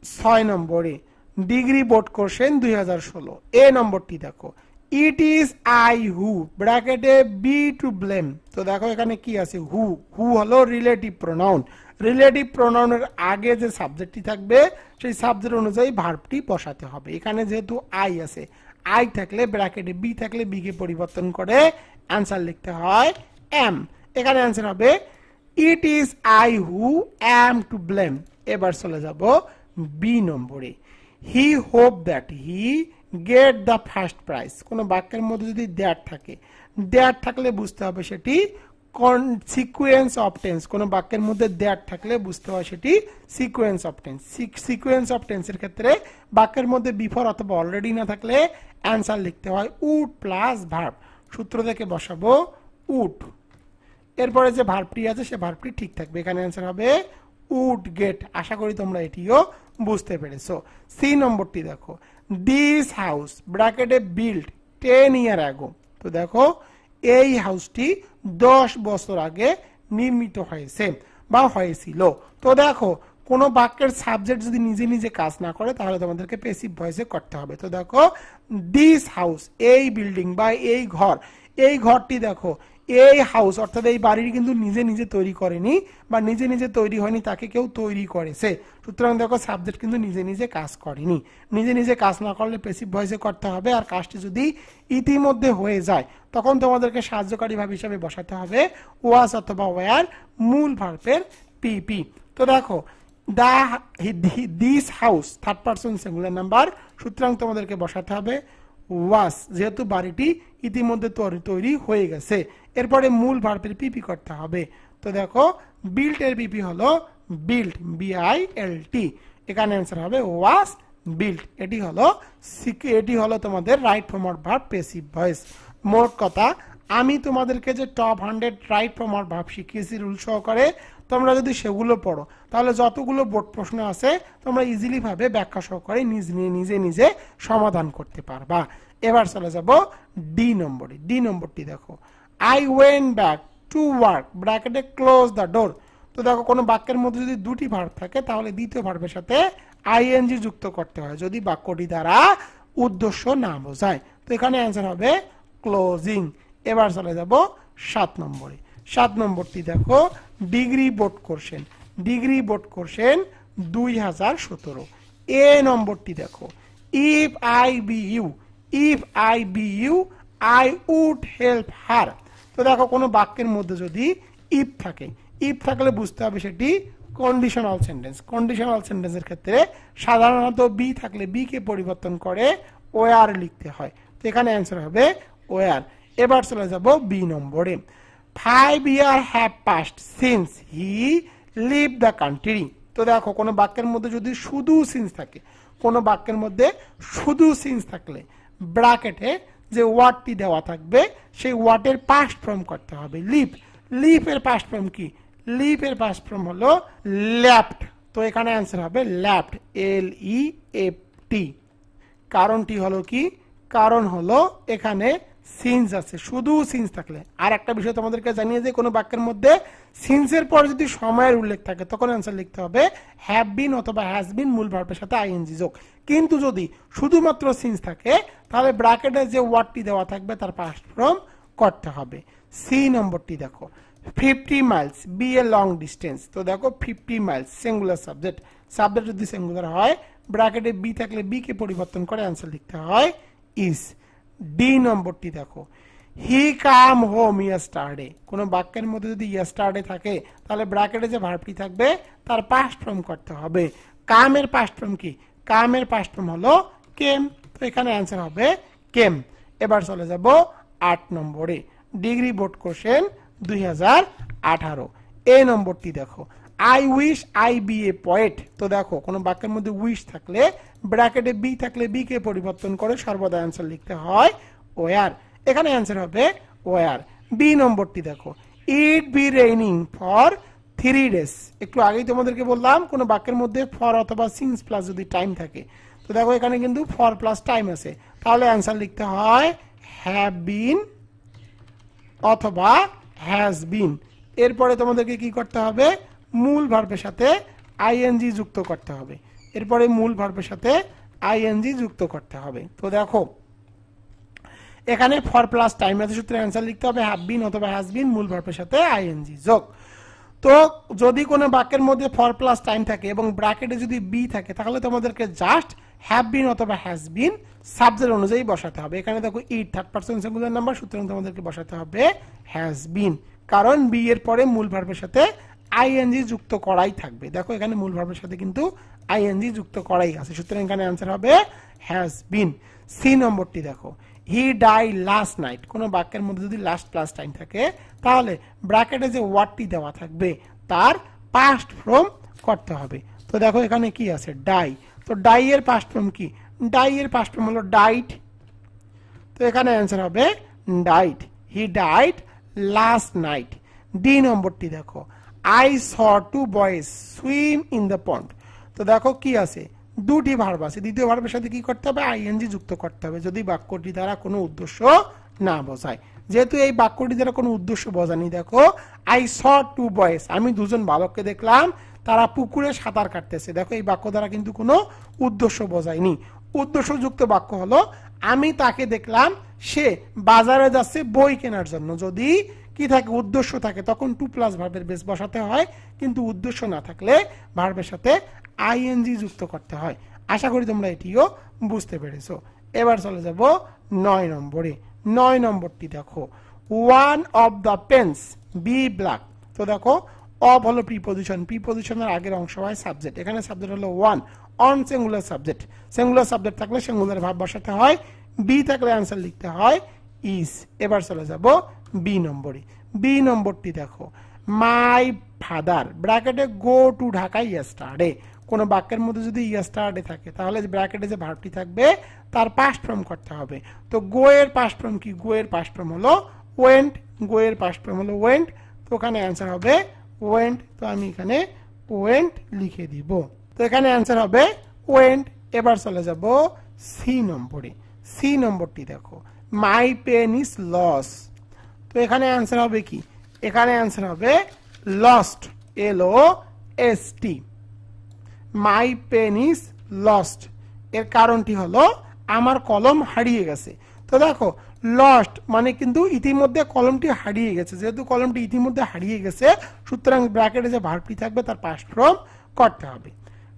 6 নম্বরে, ডিগ্রি বোর্ড কোশ্চেন 2016। এ নম্বরটি দেখো, ইট ইজ আই হু, ব্র্যাকেটে বি টু ব্লেম। তো দেখো এখানে কি আছে, হু। হু হলো রিলেটিভ প্রোনাউন। রিলেটিভ প্রোনাউনের আগে যে সাবজেক্টটি থাকবে সেই সাবজেক্ট অনুযায়ী ভার্বটি বসাতে হবে। এখানে যেহেতু আই আছে, আই থাকলে ব্র্যাকেটে বি থাকলে বি কে পরিবর্তন করে অ্যান্সার লিখতে হয় এম। এখানে অ্যান্সার হবে it is I who am to blame. এবার চলে যাব বি নম্বরে, he hope that he get the first prize. কোনো বাক্যের মধ্যে যদি দ্যাট থাকে, দ্যাট থাকলে বুঝতে হবে সেটি সিকুয়েন্স অফ টেন্স। কোনো বাক্যের মধ্যে দ্যাট থাকলে বুঝতে হয় সেটি sequence of tense. Sequence of টেন্সের ক্ষেত্রে বাক্যের মধ্যে বিফোর অথবা অলরেডি না থাকলে অ্যান্সার লিখতে হয় উড প্লাস ভার্ব। সূত্র থেকে বসাবো উড, এরপরে যে ভার্বটি আছে সে ভার্বটি ঠিক থাকবে। এখানে অ্যান্সার হবে উড গেট। আশা করি তোমরা এটিও বুঝতে পেরেছো। সি নম্বরটি দেখো, দিস হাউস ব্র্যাকেটে বিল্ড 10 ইয়ার অ্যাগো। তো দেখো এই হাউসটি 10 বছর আগে নির্মিত হয়েছে বা হয়েছিল। তো দেখো কোনো বাক্যের সাবজেক্ট যদি নিজে নিজে কাজ না করে তাহলে তোমাদেরকে প্যাসিভ ভয়েসে করতে হবে। তো দেখো দিস হাউস, এই বিল্ডিং বা এই ঘর, এই ঘরটি দেখো, এই হাউস অর্থাৎ এই বাড়ির কিন্তু নিজে নিজে তৈরি করেনি বা নিজে নিজে তৈরি হয়নি, তাকে কেউ তৈরি করেছে। সুতরাং দেখো সাবজেক্ট কিন্তু নিজে নিজে কাজ করেনি। নিজে নিজে কাজ না করলে প্যাসিভ ভয়েসে করতে হবে। আর কাজটি যদি ইতিমধ্যে হয়ে যায় তখন তোমাদেরকে সাহায্যকারী ভাব হিসাবে বসাতে হবে ওয়াজ অথবা ওয়্যার, মূল ভার্বের পিপি। তো দেখো this house third person singular number, সুতরাং তোমাদেরকে বসাতে হবে ওয়াজ, যেহেতু বাড়িটি ইতিমধ্যে তৈরি হয়ে গেছে। এরপরে মূল ভার্বের পিপি করতে হবে। তো দেখো বিল্ট এর পিপি হলো বিল্ট, বিআইএলটি। এখানে অ্যান্সার হবে ওয়াজ বিল্ট। এটি হলো তোমাদের right form of verb passive voice. মোট কথা আমি তোমাদেরকে যে top 100 right form of verb শিখিয়েছি রুল সহকারে, তোমরা যদি সেগুলো পড়ো তাহলে যতগুলো বোর্ড প্রশ্ন আছে তোমরা ইজিলি ভাবে ব্যাখ্যা সহকারে নিজে নিজে সমাধান করতে পারবা। এবার চলে যাব ডি নম্বরে। ডি নম্বরটি দেখো, I went back to work ব্র্যাকেটে ক্লোজ দ্য ডোর। তো দেখো কোনো বাক্যের মধ্যে যদি দুটি ভার্ব থাকে তাহলে দ্বিতীয় ভার্বের সাথে আইএনজি যুক্ত করতে হয় যদি বাক্যটি দ্বারা উদ্দেশ্য না বোঝায়। তো এখানে অ্যান্সার হবে ক্লোজিং। এবার চলে যাব 7 নম্বরে। 7 নম্বরটি দেখো, degree board question. Degree board question 2017। A নম্বরটি দেখো, if I be you I would help her. তো দেখো কোনো বাক্যের মধ্যে যদি ইফ থাকে, ইফ থাকলে বুঝতে হবে সেটি কন্ডিশনাল সেন্টেন্স। কন্ডিশনাল সেন্টেন্সের ক্ষেত্রে সাধারণত বি থাকলে বি কে পরিবর্তন করে ওয়ার লিখতে হয়। তো এখানে অ্যান্সার হবে ওয়ার। এবার চলে যাব বি নম্বরে, 5 years have passed since he left the country। তো দেখো কোনো বাক্যের মধ্যে যদি শুধু সিন্স থাকে, কোনো বাক্যের মধ্যে শুধু সিন্স থাকলে ব্র্যাকেটে যে ওয়ার্ডটি দেওয়া থাকবে সেই ওয়ার্ডের পাস্ট ফর্ম করতে হবে লিভ। লিভ এর পাস্ট ফর্ম কি? লিভ এর পাস্ট ফর্ম হলো লেফট। তো এখানে অ্যান্সার হবে লেফট, LEFT। কারণটি হলো কি? কারণ হলো এখানে সিন্স আছে, শুধু সিন্স থাকলে। আর একটা বিষয় তোমাদেরকে জানিয়ে যে কোনো বাক্যের মধ্যে সিন্সের পর যদি সময়ের উল্লেখ থাকে তখন অ্যান্সার লিখতে হবে হ্যাভ বিন অথবা হ্যাজ বিন মূল ভার্বের সাথে আইএনজি যোগ। কিন্তু যদি শুধুমাত্র সিন্স থাকে তাহলে ব্র্যাকেটে যে ওয়ার্ডটি দেওয়া থাকবে তার পাস্ট ফর্ম করতে হবে। সি নম্বরটি দেখো, 50 miles be a long distance. তো দেখো 50 miles সিঙ্গুলার সাবজেক্ট। সাবজেক্ট যদি সিঙ্গুলার হয় ব্র্যাকেটে বি থাকলে বি কে পরিবর্তন করে অ্যান্সার লিখতে হয় ইজ। ডি নম্বরটি দেখো, হি কাম হোম ইয়েস্টারডে। কোনো বাক্যের মধ্যে যদি ইয়েস্টারডে থাকে তাহলে ব্র্যাকেটে যে ভার্বটি থাকবে তার পাস্ট ফর্ম করতে হবে। কামের পাস্ট ফর্ম কি? কামের পাস্ট ফর্ম হলো কেম। তো এখানে অ্যান্সার হবে কেম। এবার চলে যাব 8 নম্বরে, ডিগ্রি বোর্ড কোশ্চেন 2018। এ নম্বরটি দেখো, I wish I be a poet. তো দেখো কোনো বাক্যের মধ্যে উইশ থাকলে ব্র্যাকেটে বি থাকলে বি কে পরিবর্তন করে সর্বদা অ্যান্সার লিখতে হয় ওয়ার। এখানে অ্যান্সার হবে ওয়ার। বি নম্বরটি দেখো, it be raining for 3 days। একটু আগেই তোমাদেরকে বললাম কোন বাক্যের মধ্যে ফর অথবা সিন্স প্লাস যদি টাইম থাকে, তো দেখো এখানে কিন্তু ফর প্লাস টাইম আছে, তাহলে অ্যান্সার লিখতে হয় হ্যাভ বিন অথবা হ্যাজ বিন। এরপরে তোমাদেরকে কি করতে হবে, মূল ভার্বের সাথে আইএনজি যুক্ত করতে হবে। এরপরে মূল ভার্বের সাথে আইএনজি যুক্ত করতে হবে। তো দেখো এখানে ফর প্লাস টাইম আছে, সূত্রে অ্যান্সার লিখতে হবে হ্যাভ বিন অথবা হ্যাজ বিন, মূল ভার্বের সাথে আইএনজি যোগ। তো যদি কোনো বাক্যের মধ্যে ফর প্লাস টাইম থাকে এবং ব্র্যাকেটে যদি বি থাকে, তাহলে তোমাদেরকে জাস্ট হ্যাভ বিন অথবা হ্যাজ বিন সাবজেক্ট অনুযায়ী বসাতে হবে। এখানে দেখো it third person singular number, সুতরাং তোমাদেরকে বসাতে হবে হ্যাজ বিন, কারণ বি এর পরে মূল ভার্বের সাথে আইএনজি যুক্ত করাই থাকবে। দেখো এখানে মূল ভার্বের সাথে কিন্তু আইএনজি যুক্ত করাই আছে, সুতরাং এখানে অ্যান্সার হবে হ্যাজ বিন। সি নম্বরটি দেখো, হি ডাই লাস্ট নাইট। কোনো বাক্যের মধ্যে যদি লাস্ট প্লাস টাইম থাকে, তাহলে ব্র্যাকেটে যে ওয়ার্ডটি দেওয়া থাকবে তার পাস্ট ফর্ম করতে হবে। তো দেখো এখানে কি আছে, ডাই। তো ডাই এর পাস্ট ফর্ম কি, ডাই এর পাস্ট ফর্ম হলো ডাইট। তো এখানে অ্যান্সার হবে ডাইট, হি ডাইট লাস্ট নাইট। ডি নম্বরটি দেখো, I saw two boys swim in the pond. তো দেখো কি আছে, দুটি ভার্ব আছে, দ্বিতীয় ভার্বের সাথে কি করতে হবে, আইএনজি যুক্ত করতে হবে যদি বাক্যটি দ্বারা কোনো উদ্দেশ্য না বোঝায়। যেহেতু এই বাক্যটি দ্বারা কোনো উদ্দেশ্য বোঝানি, দেখো আই স টু বয়েজ, আমি দুজন বালককে দেখলাম তারা পুকুরে সাঁতার কাটতেছে। দেখো এই বাক্য দ্বারা কিন্তু কোনো উদ্দেশ্য বোঝায়নি। উদ্দেশ্যযুক্ত বাক্য হলো আমি তাকে দেখলাম সে বাজারে যাচ্ছে বই কেনার জন্য। যদি কি থাকে, উদ্দেশ্য থাকে, তখন টু প্লাস ভার্বের বেস বসাতে হয়, কিন্তু উদ্দেশ্য না থাকলে ভার্বের সাথে আইএনজি যুক্ত করতে হয়। আশা করি তোমরা এটিও বুঝতে পেরেছো। এবার চলে যাব 9 নম্বরে। 9 নম্বরটি দেখো, one of the pens be black. তো দেখো অফ হলো প্রিপজিশন, প্রিপজিশনের আগের অংশ হয় সাবজেক্ট, এখানে সাবজেক্ট হলো one, on singular subject, singular subject থাকলে সিঙ্গুলার ভার্ব বসাতে হয়, বি থাকলে অ্যান্সার লিখতে হয় ইজ। এবার চলে যাব বি নম্বরে। বি নম্বরটি দেখো, মাই ফাদার ব্র্যাকেটে গো টু ঢাকা ইয়েস্টারডে। কোনো বাক্যের মধ্যে যদি ইয়েস্টারডে থাকে, তাহলে ব্র্যাকেটে যে ভার্বটি থাকবে তার পাস্ট ফর্ম করতে হবে। তো গো এর পাস্ট ফর্ম কি, গো এর পাস্ট ফর্ম হলো ওয়েন্ট, গো এর পাস্ট ফর্ম হলো ওয়েন্ট। তো ওখানে অ্যান্সার হবে ওয়েন্ট, তো আমি এখানে ওয়েন্ট লিখে দিব। তো এখানে অ্যান্সার হবে ওয়েন্ট। এবার চলে যাব সি নম্বরে। সি নম্বরটি দেখো, মাই পেন ইজ লস। তো এখানে অ্যান্সার হবে কি, এখানে অ্যান্সার হবে lost, LOST, my pen is lost. এর কারণটি হলো আমার কলম হারিয়ে গেছে। তো দেখো লস্ট মানে কিন্তু ইতিমধ্যে কলমটি হারিয়ে গেছে, যেহেতু কলমটি ইতিমধ্যে হারিয়ে গেছে, সুতরাং ব্র্যাকেটে যে ভার্বটি থাকবে তার পাস্ট ফর্ম করতে হবে।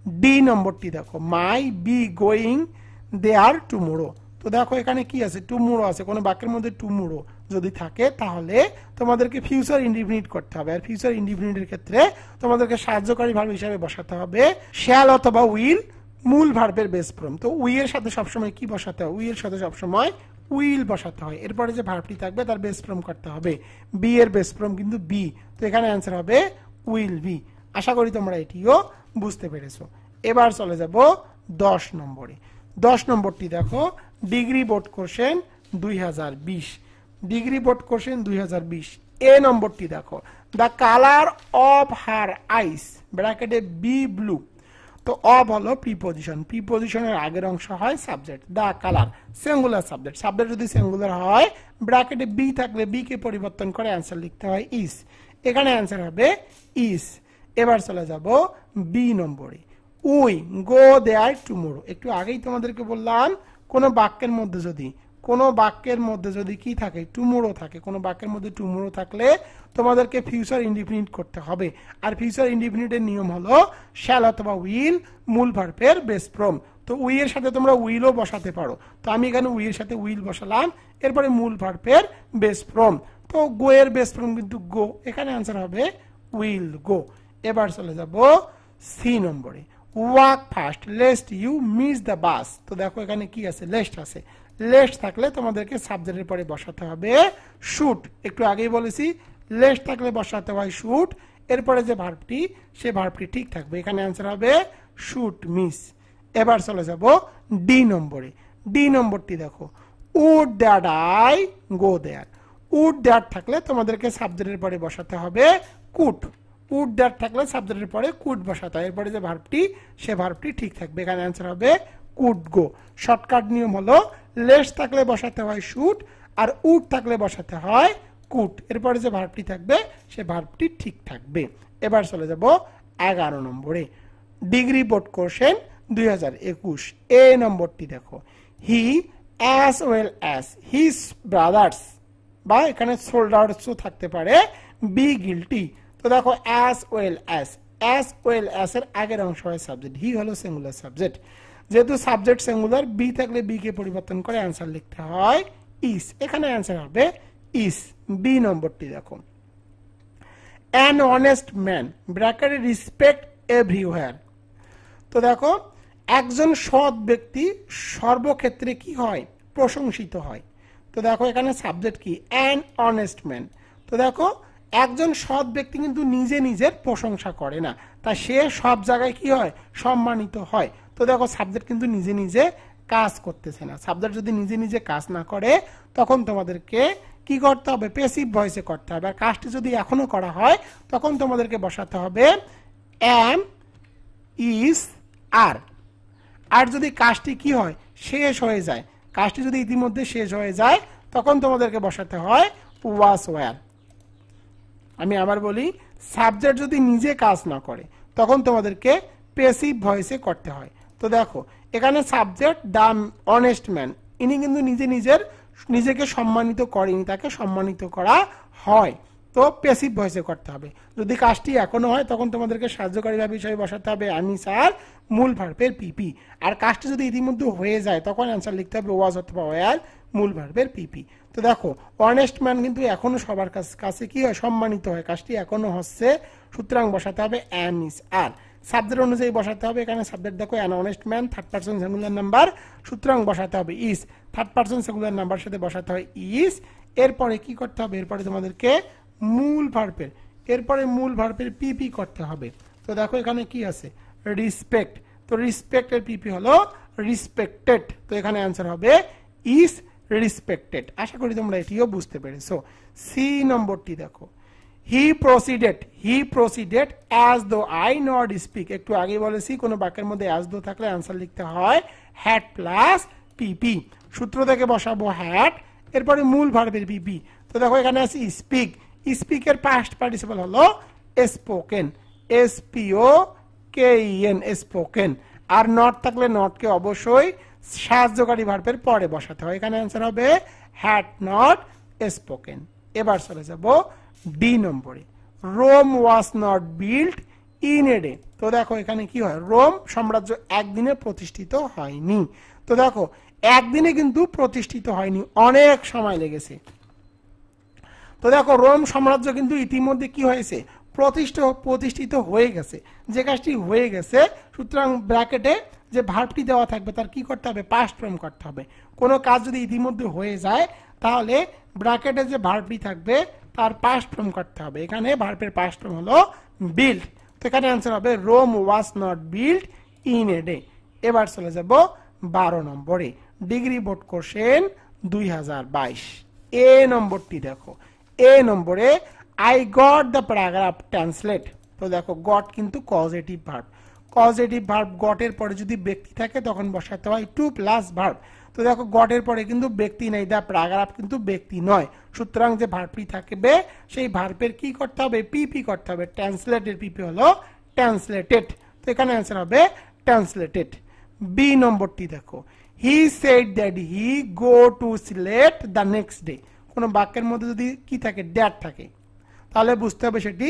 ডি নম্বরটি দেখো, মাই বি গোয়িং দেয়ার টুমোরো। তো দেখো এখানে কি আছে, টুমোরো আছে, কোনো বাক্যের মধ্যে টুমোরো যদি থাকে, তাহলে তোমাদেরকে ফিউচার ইনডিফিনিট করতে হবে। আর ফিউচার ইনডিফিনিটের ক্ষেত্রে তোমাদেরকে সাহায্যকারী ভার্ব হিসাবে বসাতে হবে শ্যাল অথবা উইল, মূল ভার্বের বেস ফর্ম। তো উই এর সাথে সবসময় কি বসাতে হয়, উই এর সাথে সবসময় উইল বসাতে হয়। এরপরে যে ভার্বটি থাকবে তার বেস ফর্ম করতে হবে, বি এর বেস ফর্ম কিন্তু বি। তো এখানে অ্যান্সার হবে উইল বি। আশা করি তোমরা এটিও বুঝতে পেরেছো। এবার চলে যাব 10 নম্বরে। 10 নম্বরটি দেখো, degree board question 2020, degree board question 2020। A নম্বরটি দেখো, the colour of her eyes ব্র্যাকেটে বি ব্লু। তো অফ হলো প্রিপজিশন, প্রিপজিশনের আগের অংশ হয় subject, the colour singular subject, subject যদি সিঙ্গুলার হয় ব্র্যাকেটে বি থাকলে বি কে পরিবর্তন করে অ্যান্সার লিখতে হয় ইজ। এখানে অ্যান্সার হবে ইজ। এবার চলে যাব বি নম্বরে, উই গো দেয়ার টুমোরো। একটু আগেই তোমাদেরকে বললাম কোনো বাক্যের মধ্যে যদি কি থাকে, টুমোরো থাকে, কোনো বাক্যের মধ্যে টুমোরো থাকলে তোমাদেরকে ফিউচার ইনডিফিনিট করতে হবে। আর ফিউচার ইনডিফিনিটের নিয়ম হলো শ্যাল অথবা উইল, মূল ভার্বের বেস ফর্ম। তো উই এর সাথে তোমরা উইলও বসাতে পারো। তো আমি এখানে উই এর সাথে উইল বসালাম, এরপরে মূল ভার্বের বেস ফর্ম। তো গো এর বেস ফর্ম কিন্তু গো, এখানে অ্যান্সার হবে উইল গো। এবার চলে যাব সি নম্বরে, walk fast lest you miss the bus. তো দেখো এখানে কি আছে, লেস্ট আছে, লেস্ট থাকলে তোমাদেরকে সাবজেক্টের পরে বসাতে হবে শুট। একটু আগেই বলেছি লেস্ট থাকলে বসাতে হয় শুট, এরপরে যে ভার্বটি সে ভার্বটি ঠিক থাকবে, এখানে অ্যান্সার হবে শুট মিস। এবার চলে যাব ডি নম্বরে। ডি নম্বরটি দেখো, would that I go there. Would that থাকলে তোমাদেরকে সাবজেক্টের পরে বসাতে হবে কুড। উড দ্যাট থাকলে সাবজেক্টের পরে কুড বসাতে হয়, এরপরে যে ভার্বটি সে ভার্বটি ঠিক থাকবে। এখানে অ্যান্সার হবে কুড গো। শর্টকাট নিয়ম হলো লেস থাকলে বসাতে হয় শুড, আর উড থাকলে বসাতে হয় কুড, এরপরে যে ভার্বটি থাকবে সে ভার্বটি ঠিক থাকবে। এবার চলে যাব 11 নম্বরে, ডিগ্রি বোর্ড কোশ্চেন 2021। এ নম্বরটি দেখো, হি as well as his brothers, বা এখানে সোল্ডার্সও থাকতে পারে, বি গিলটি। তো দেখো অ্যাজ ওয়েল অ্যাজ এর আগের অংশ হয় সাবজেক্ট, হি হলো সিঙ্গুলার সাবজেক্ট, যেহেতু সাবজেক্ট সিঙ্গুলার বি থাকলে বি কে পরিবর্তন করে অ্যান্সার লিখতে হয় ইস, এখানে অ্যান্সার হবে ইস। বি নম্বরটি দেখো, অ্যান অনেস্ট ম্যান ব্র্যাকেটে রিসপেক্ট এভরিওয়্যার। তো দেখো একজন সৎ ব্যক্তি সর্বক্ষেত্রে কি হয়, প্রশংসিত হয়। তো দেখো এখানে সাবজেক্ট কি, অ্যান অনেস্ট ম্যান। তো দেখো একজন সৎ ব্যক্তি কিন্তু নিজে নিজের প্রশংসা করে না, তা সে সব জায়গায় কি হয়, সম্মানিত হয়। তো দেখো সাবজেক্ট কিন্তু নিজে নিজে কাজ করতেছে না। সাবজেক্ট যদি নিজে নিজে কাজ না করে তখন তোমাদেরকে কি করতে হবে, প্যাসিভ ভয়েসে করতে হবে। আর কাজটি যদি এখনো করা হয় তখন তোমাদেরকে বসাতে হবে অ্যাম, ইজ, আর। আর যদি কাজটি কি হয়, শেষ হয়ে যায়, কাজটি যদি ইতিমধ্যে শেষ হয়ে যায় তখন তোমাদেরকে বসাতে হয় ওয়াজ ওয়্যার। আমি আবার বলি, সাবজেক্ট যদি নিজে কাজ না করে তখন তোমাদেরকে প্যাসিভ ভয়েসে করতে হয়। তো দেখো এখানে সাবজেক্ট দ্য অনেস্ট ম্যান, ইনি কিন্তু নিজেকে সম্মানিত করেনি, তাকে সম্মানিত করা হয়, তো প্যাসিভ ভয়েসে করতে হবে। যদি কাজটি এখনো হয় তখন তোমাদেরকে সাহায্যকারী ভাব হিসেবে বসাতে হবে আমি স্যার, মূল ভার্বের পিপি। আর কাজটি যদি ইতিমধ্যে হয়ে যায় তখন অ্যান্সার লিখতে হবে ওয়াজ অথবা ওয়্যার, মূল ভার্বের পিপি। তো দেখো অনেস্ট ম্যান কিন্তু এখনো সবার কাছে কি হয়, সম্মানিত হয়, কাজটি এখনো হচ্ছে, সুতরাং বসাতে হবে অ্যাম, ইজ, আর। সাবজেক্ট অনুযায়ী বসাতে হবে, এখানে সাবজেক্ট দেখো an honest man, third person singular number, সুতরাং বসাতে হবে is. Third person singular number সাথে বসাতে হয় ইজ। এরপরে কি করতে হবে, এরপরে তোমাদেরকে মূল ভার্বের পিপি করতে হবে। তো দেখো এখানে কি আছে, রিসপেক্ট। তো রিসপেক্টের পিপি হলো রিসপেক্টেড, তো এখানে অ্যান্সার হবে ইজ রিসপেক্টেড। আশা করি তোমরা এটিও বুঝতে পেরেছো। সি নম্বরটি দেখো, he proceeded as though I not speak. একটু আগে বলেছি কোনো বাক্যের মধ্যে অ্যাজ দো থাকলে অ্যান্সার লিখতে হয় হ্যাড প্লাস পিপি। সূত্র থেকে বসাবো হ্যাড, এরপরে মূল ভার্বের পিপি। তো দেখো এখানে আছে স্পিক, স্পিকের পাস্ট পার্টিসিপল হলো spoken, SPOKEN, spoken. Are not থাকলে নটকে অবশ্যই সাহায্যকারী ভার্বের পরে বসাতে হয়, এখানে অ্যান্সার হবে হ্যাড নট স্পোকেন। এবার চলে যাব ডি নম্বরে, Rome was not built in a day. তো দেখো এখানে কি হয়, রোম সাম্রাজ্য একদিনে প্রতিষ্ঠিত হয়নি। তো দেখো একদিনে কিন্তু প্রতিষ্ঠিত হয়নি, অনেক সময় লেগেছে। তো দেখো রোম সাম্রাজ্য কিন্তু ইতিমধ্যে কি হয়েছে, প্রতিষ্ঠিত হয়ে গেছে। যে কাজটি হয়ে গেছে, সুতরাং ব্র্যাকেটে যে ভার্বটি দেওয়া থাকবে তার কি করতে হবে, পাস্ট ফর্ম করতে হবে। কোনো কাজ যদি ইতিমধ্যে হয়ে যায় তাহলে ব্র্যাকেটে যে ভার্বটি থাকবে তার পাস্ট ফর্ম করতে হবে। এখানে ভার্বের পাস্ট ফর্ম হলো বিল্ড, তো এখানে অ্যান্সার হবে Rome was not build in a day. এবার চলে যাব 12 নম্বরে, ডিগ্রি বোর্ড কোশ্চেন 2022। এ নম্বরটি দেখো, এ নম্বরে I got the paragraph translate. তো দেখো গট কিন্তু কজেটিভ ভার্ব, কজেটিভ ভার্ব গটের পরে যদি ব্যক্তি থাকে তখন বসাতে হয় টু প্লাস ভার্ব। তো দেখো গটের পরে কিন্তু ব্যক্তি নেই, দ্য প্যারাগ্রাফ কিন্তু ব্যক্তি নয়, সুতরাং যে ভার্বটি থাকবে সেই ভার্বের কি করতে হবে, পিপি করতে হবে। ট্রান্সলেটের পিপি হলো ট্রান্সলেটেড, তো এখানে অ্যান্সার হবে ট্রান্সলেটেড। বি নম্বরটি দেখো, he said that he go to Sylhet the next day. কোনো বাক্যের মধ্যে যদি কি থাকে, দ্যাট থাকে, তাহলে বুঝতে হবে সেটি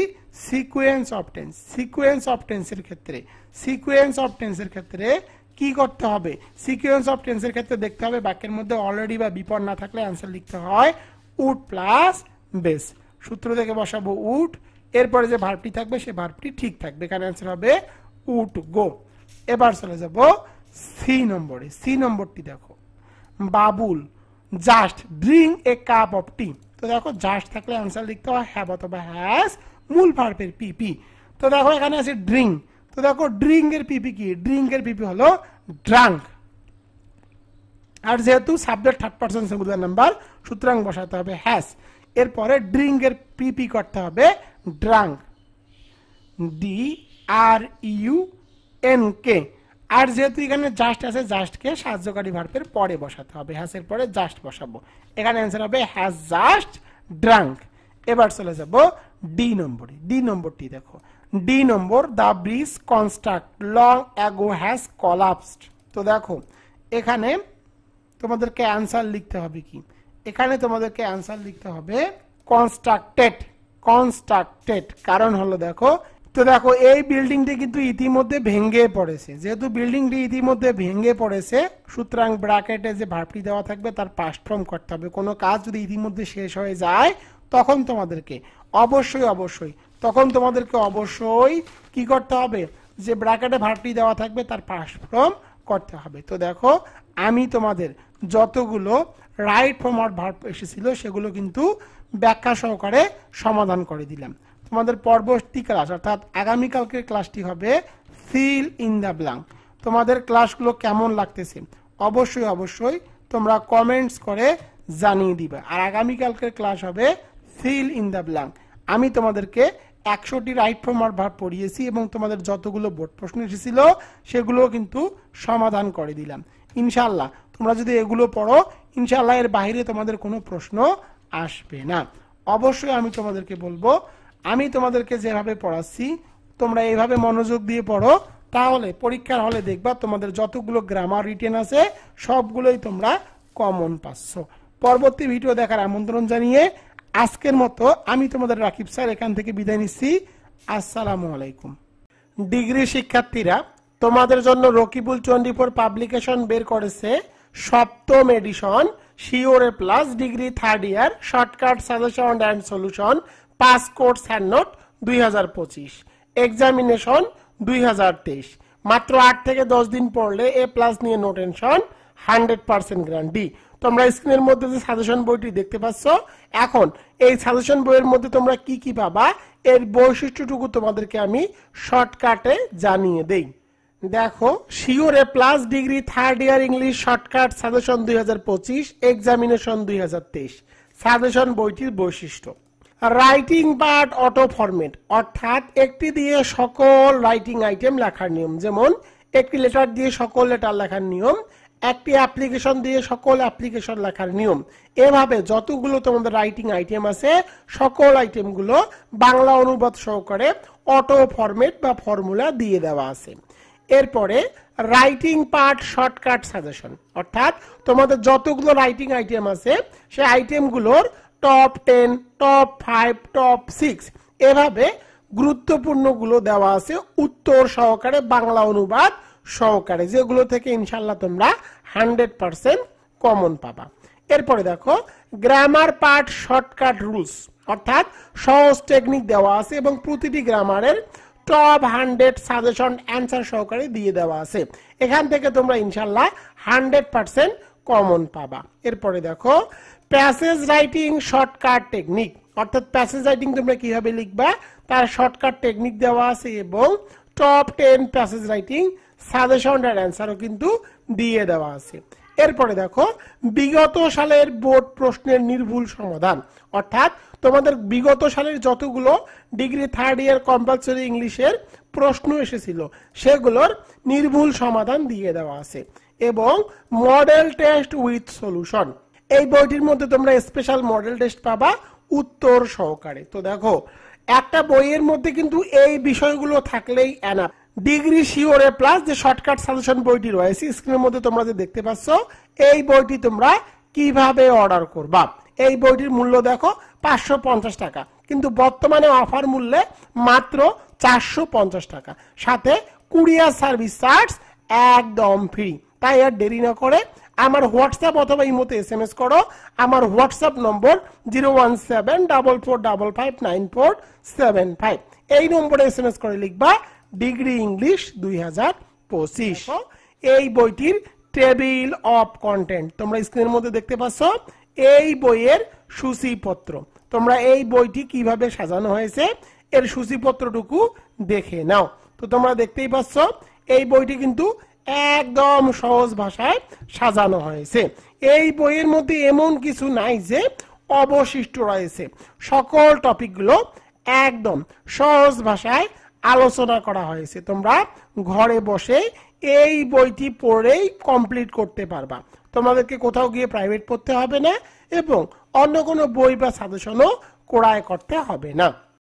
sequence of tense. Sequence of টেন্সের ক্ষেত্রে কি করতে হবে, সিকোয়েন্স অফ টেন্সের ক্ষেত্রে দেখতে হবে বাক্যের মধ্যে অলরেডি বা বিপদ না থাকলে অ্যান্সার লিখতে হয় উড প্লাস বেস। সূত্র থেকে বসাবো উড, এরপরে যে ভার্বটি থাকবে সে ভার্বটি ঠিক থাকবে, এখানে অ্যান্সার হবে উড গো। এবার চলে যাব সি নম্বরে, সি নম্বরটি দেখো, Babul just drink a cup of tea. তো দেখো জাস্ট থাকলে অ্যান্সার লিখতে হয় হ্যাভ অথবা হ্যাজ, মূল ভার্বের পিপি। তো দেখো এখানে আছে ড্রিঙ্ক, তো দেখো ড্রিঙ্ক এর পিপি কি, ড্রিঙ্ক এর পিপি হলো ড্রাঙ্ক। আর যেহেতু subject third person singular number, সুতরাং বসাতে হবে হ্যাজ। এরপরে ড্রিঙ্ক এর পিপি করতে হবে ড্রাঙ্ক, DRUNK। আর যেহেতু এখানে জাস্ট আছে, জাস্টকে সাহায্যকারী ভার্বের পরে বসাতে হবে, হ্যাজের পরে জাস্ট বসাবো। এখানে অ্যান্সার হবে হ্যাজ জাস্ট ড্রাঙ্ক। এবার চলে যাব ডি নম্বরে। ডি নম্বরটি দেখো, D number, the bridge construct long ago has collapsed. তো দেখো এখানে তোমাদেরকে অ্যান্সার লিখতে হবে কি, এখানে তোমাদেরকে অ্যান্সার লিখতে হবে কনস্ট্রাক্টেড। কনস্ট্রাক্টেড কারণ হলো দেখো, তো দেখো এই বিল্ডিংটি কিন্তু ইতিমধ্যে ভেঙে পড়েছে, যেহেতু বিল্ডিংটি ইতিমধ্যে ভেঙে পড়েছে সুতরাং ব্র্যাকেটে যে ভার্বটি দেওয়া থাকবে তার পাস্ট ফর্ম করতে হবে। কোনো কাজ যদি ইতিমধ্যে শেষ হয়ে যায় তখন তোমাদেরকে অবশ্যই কি করতে হবে, যে ব্র্যাকেটে ভার্বটি দেওয়া থাকবে তার পাস্ট ফর্ম করতে হবে। তো দেখো আমি তোমাদের যতগুলো রাইট ফর্ম অর ভার্ব এসেছিল সেগুলো কিন্তু ব্যাখ্যা সহকারে সমাধান করে দিলাম। তোমাদের পরবর্তী ক্লাস অর্থাৎ আগামীকালকের ক্লাসটি হবে ফিল ইন দ্য ব্ল্যাঙ্ক। তোমাদের ক্লাসগুলো কেমন লাগতেছে অবশ্যই তোমরা কমেন্টস করে জানিয়ে দিবে। আর আগামীকালকের ক্লাস হবে ফিল ইন দ্য ব্ল্যাঙ্ক। আমি তোমাদেরকে 100টি রাইট ফর্ম অর ভার্ব পড়িয়েছি এবং তোমাদের যতগুলো বোর্ড প্রশ্ন এসেছিল সেগুলো কিন্তু সমাধান করে দিলাম। ইনশাআল্লাহ তোমরা যদি এগুলো পড়ো ইনশাআল্লাহ এর বাইরে তোমাদের কোনো প্রশ্ন আসবে না। অবশ্যই আমি তোমাদেরকে বলবো, আমি তোমাদেরকে যেভাবে পড়াচ্ছি তোমরা এইভাবে মনোযোগ দিয়ে পড়ো, তাহলে পরীক্ষার হলে দেখবা তোমাদের যতগুলো গ্রামার রিটেন আছে সবগুলোই তোমরা কমন পাচ্ছ। পরবর্তী ভিডিও দেখার আমন্ত্রণ জানিয়ে আজকের মতো আমি তোমাদের রাকিব স্যার এখান থেকে বিদায় নিচ্ছি। আসসালামু আলাইকুম। ডিগ্রি শিক্ষার্থীরা, তোমাদের জন্য রকিবুল 24 পাবলিকেশন বের করেছে 7ম edition sure A plus degree 3rd year shortcut suggestion and solution pass course hand note 2025 examination 2023। মাত্র 8 থেকে 10 দিন পড়লে এ প্লাস নিয়ে নো টেনশন, 100% গ্যারান্টি। তোমরা স্ক্রিনের মধ্যে যে সাজেশন বইটি দেখতে পাচ্ছ, এখন এই সাজেশন বইয়ের মধ্যে তোমরা কি কি পাবা এর বৈশিষ্ট্যটুকু তোমাদেরকে আমি শর্টকাটে জানিয়ে দেই। দেখো, sure A plus degree 3rd year English shortcut suggestion 2025 examination 2023। Suggestion বইটির বৈশিষ্ট্য: রাইটিং পার্ট অটো ফরম্যাট, অর্থাৎ একটি দিয়ে সকল রাইটিং আইটেম লেখার নিয়ম, যেমন একটি লেটার দিয়ে সকল লেটার লেখার নিয়ম, একটি অ্যাপ্লিকেশন দিয়ে সকল অ্যাপ্লিকেশন লেখার নিয়ম। এভাবে যতগুলো তোমাদের রাইটিং আইটেম আছে সকল আইটেমগুলো বাংলা অনুবাদ সহকারে অটো ফরম্যাট বা ফর্মুলা দিয়ে দেওয়া আছে। এরপরে রাইটিং পার্ট শর্টকাট সাজেশন, অর্থাৎ তোমাদের যতগুলো রাইটিং আইটেম আছে সেই আইটেমগুলোর টপ 10, টপ 5, টপ 6 এভাবে গুরুত্বপূর্ণ গুলো দেওয়া আছে উত্তর সহকারে বাংলা অনুবাদ সহকারে, যেগুলো থেকে ইনশাআল্লাহ তোমরা 100% কমন পাবা। এরপরে দেখো গ্রামার পার্ট শর্টকাট রুলস, অর্থাৎ সহজ টেকনিক দেওয়া আছে এবং প্রতিটি গ্রামারের টপ 100 সাজেশন অ্যান্সার সহকারে দিয়ে দেওয়া আছে। এখান থেকে তোমরা ইনশাআল্লাহ 100% কমন পাবা। এরপরে দেখো প্যাসেজ রাইটিং শর্টকাট টেকনিক, অর্থাৎ প্যাসেজ রাইটিং তোমরা কিভাবে লিখবা তার শর্টকাট টেকনিক দেওয়া আছে এবং টপ 10 প্যাসেজ রাইটিং সাজেশন এর অ্যান্সারও কিন্তু দিয়ে দেওয়া আছে। এরপরে দেখো বিগত সালের বোর্ড প্রশ্নের নির্ভুল সমাধান, অর্থাৎ তোমাদের বিগত সালের যতগুলো ডিগ্রি 3rd ইয়ার কম্পালসরি ইংলিশের প্রশ্ন এসেছিল সেগুলোর নির্ভুল সমাধান দিয়ে দেওয়া আছে এবং মডেল টেস্ট উইথ সলিউশন। এই বইটির মধ্যে তোমরা স্পেশাল মডেল টেস্ট পাবা উত্তর সহকারে। তো দেখো একটা বইয়ের মধ্যে কিন্তু এই বিষয়গুলো থাকলেই enough. Degree sure A plus যে শর্টকাট সাজেশন বইটি রয়েছে স্ক্রিনের মধ্যে তোমরা যে দেখতে পাচ্ছ, এই বইটি তোমরা কিভাবে অর্ডার করবা। এই বইটির মূল্য দেখো 550 টাকা, কিন্তু বর্তমানে অফার মূল্যে মাত্র 450 টাকা, সাথে কুরিয়ার সার্ভিস চার্জ একদম ফ্রি। তাই আর দেরি না করে আমার হোয়াটসঅ্যাপ অথবা ইমোতে SMS করো। আমার হোয়াটসঅ্যাপ নম্বর 01744559475। এই নম্বরে SMS করে লিখবা ডিগ্রি ইংলিশ 2025। এই বইটির টেবিল অফ কন্টেন্ট তোমরা স্ক্রিনের মধ্যে দেখতে পাচ্ছ। এই বইয়ের সূচিপত্র, তোমরা এই বইটি কিভাবে সাজানো হয়েছে এর সূচিপত্রটুকু দেখে নাও। তো তোমরা দেখতেই পাচ্ছ এই বইটি কিন্তু একদম সহজ ভাষায় সাজানো হয়েছে। এই বইয়ের মধ্যে এমন কিছু নাই যে অবশিষ্ট রয়েছে। সকল টপিকগুলো একদম সহজ ভাষায় আলোচনা করা হয়েছে। তোমরা ঘরে বসে এই বইটি পড়েই কমপ্লিট করতে পারবা। তোমাদেরকে কোথাও গিয়ে প্রাইভেট পড়তে হবে না এবং অন্য কোনো বই বা সাজেশনও ক্রয় করতে হবে না।